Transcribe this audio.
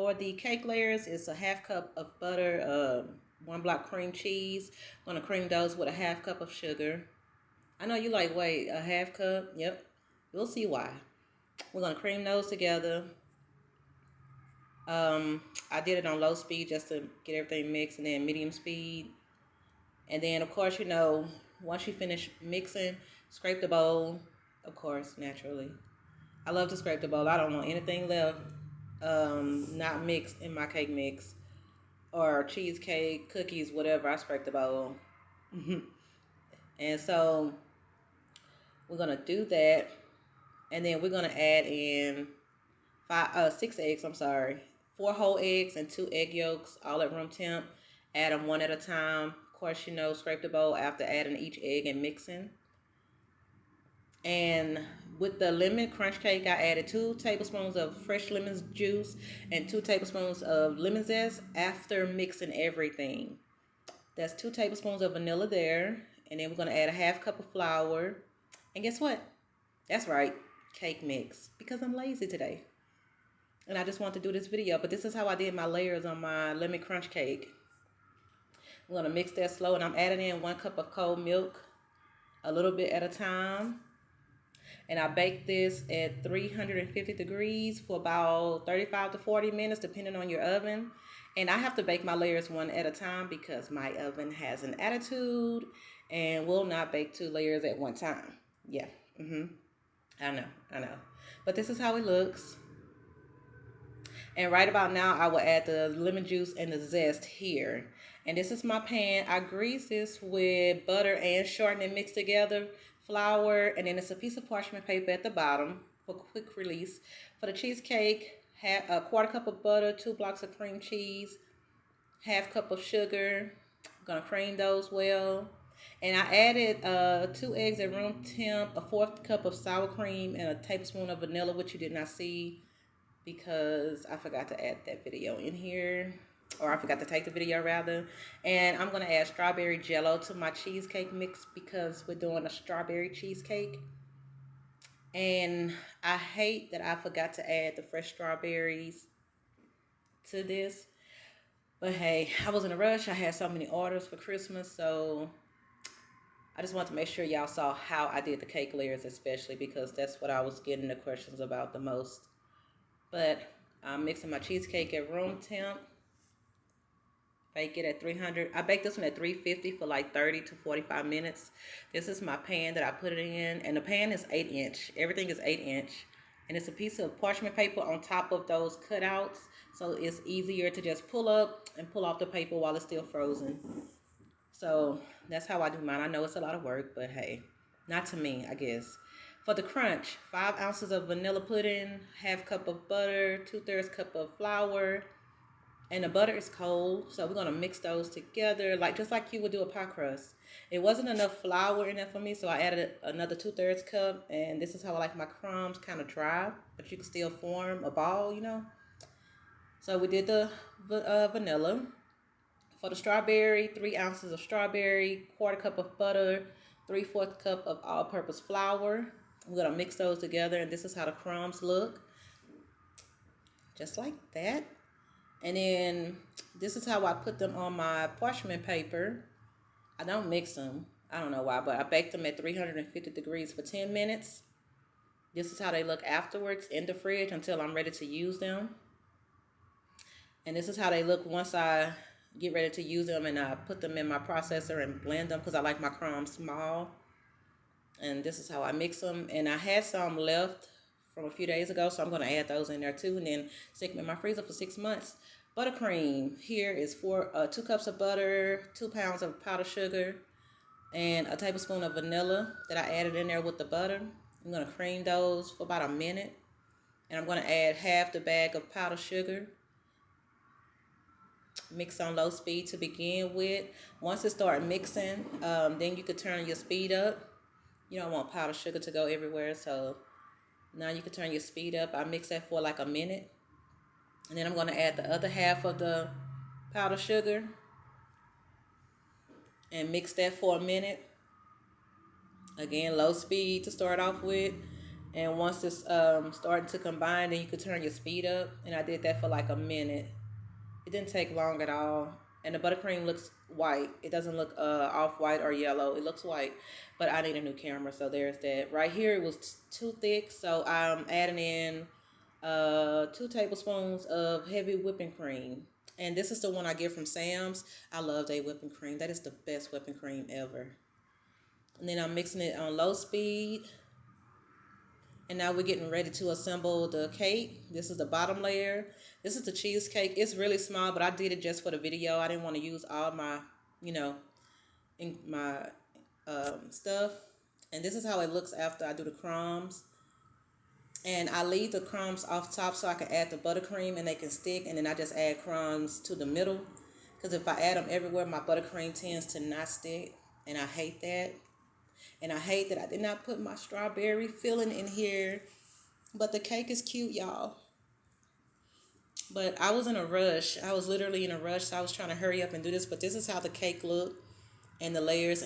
For the cake layers, it's a half cup of butter, 1 block cream cheese. I'm gonna cream those with a half cup of sugar. I know you like, wait, a half cup? Yep. You'll see why. We're gonna cream those together. Um, I did it on low speed just to get everything mixed, and then medium speed. And then, of course, once you finish mixing, scrape the bowl, of course, naturally. I love to scrape the bowl. I don't want anything left not mixed in my cake mix or cheesecake, cookies, whatever. I scrape the bowl. And so we're going to do that. And then we're going to add in 6 eggs, I'm sorry. 4 whole eggs and 2 egg yolks, all at room temp. Add them one at a time. Of course, scrape the bowl after adding each egg and mixing. And with the lemon crunch cake, I added 2 tablespoons of fresh lemon juice and 2 tablespoons of lemon zest after mixing everything. That's 2 tablespoons of vanilla there. And then we're going to add a half cup of flour. And guess what? That's right, cake mix, because I'm lazy today. And I just want to do this video, but this is how I did my layers on my lemon crunch cake. I'm going to mix that slow, and I'm adding in 1 cup of cold milk, a little bit at a time. And I bake this at 350 degrees for about 35 to 40 minutes, depending on your oven. And I have to bake my layers one at a time because my oven has an attitude and will not bake 2 layers at one time. Yeah, I know. But this is how it looks. And right about now, I will add the lemon juice and the zest here. And this is my pan. I grease this with butter and shortening mixed together, flour, and then it's a piece of parchment paper at the bottom for quick release. For the cheesecake, a 1/4 cup of butter, 2 blocks of cream cheese, half cup of sugar. I'm gonna cream those well. And I added 2 eggs at room temp, a 1/4 cup of sour cream, and a tablespoon of vanilla, which you did not see because I forgot to add that video in here, or I forgot to take the video rather. And I'm going to add strawberry jello to my cheesecake mix because we're doing a strawberry cheesecake. And I hate that I forgot to add the fresh strawberries to this. But hey, I was in a rush. I had so many orders for Christmas, so I just want to make sure y'all saw how I did the cake layers, especially because that's what I was getting the questions about the most. But I'm mixing my cheesecake at room temp. Bake it at 300. I baked this one at 350 for like 30 to 45 minutes. This is my pan that I put it in. And the pan is 8-inch. Everything is 8-inch. And it's a piece of parchment paper on top of those cutouts. So it's easier to just pull up and pull off the paper while it's still frozen. So that's how I do mine. I know it's a lot of work, but hey, not to me, I guess. For the crunch, 5 ounces of vanilla pudding, half cup of butter, 2/3 cup of flour, and the butter is cold, so we're gonna mix those together, just like you would do a pie crust. It wasn't enough flour in there for me, so I added another 2/3 cup, and this is how I like my crumbs, kind of dry, but you can still form a ball, So we did the vanilla. For the strawberry, 3 ounces of strawberry, 1/4 cup of butter, 3/4 cup of all-purpose flour. We're going to mix those together, and this is how the crumbs look. Just like that. And then this is how I put them on my parchment paper. I don't mix them. I don't know why, but I baked them at 350 degrees for 10 minutes. This is how they look afterwards in the fridge until I'm ready to use them. And this is how they look once I get ready to use them and I put them in my processor and blend them because I like my crumbs small. And this is how I mix them. And I had some left from a few days ago, so I'm going to add those in there too and then stick them in my freezer for 6 months. Buttercream. Here is 2 cups of butter, 2 pounds of powdered sugar, and a tablespoon of vanilla that I added in there with the butter. I'm going to cream those for about a minute. And I'm going to add half the bag of powdered sugar. Mix on low speed to begin with. Once it starts mixing, then you could turn your speed up. You don't want powdered sugar to go everywhere, so now you can turn your speed up. I mix that for like a minute. And then I'm going to add the other half of the powdered sugar and mix that for a minute. Again, low speed to start off with. And once it's starting to combine, then you could turn your speed up. And I did that for like a minute. It didn't take long at all. And the buttercream looks white. It doesn't look off white or yellow. It looks white. But I need a new camera, so there's that. Right here, it was too thick, so I'm adding in 2 tablespoons of heavy whipping cream. And this is the one I get from Sam's. I love their whipping cream. That is the best whipping cream ever. And then I'm mixing it on low speed. And now we're getting ready to assemble the cake. This is the bottom layer. This is the cheesecake. It's really small, but I did it just for the video. I didn't want to use all my, you know, my stuff. And this is how it looks after I do the crumbs. And I leave the crumbs off top so I can add the buttercream and they can stick. And then I just add crumbs to the middle. Because if I add them everywhere, my buttercream tends to not stick. And I hate that. And I hate that I did not put my strawberry filling in here. But the cake is cute, y'all. But I was in a rush. I was literally in a rush. So I was trying to hurry up and do this. But this is how the cake looked and the layers.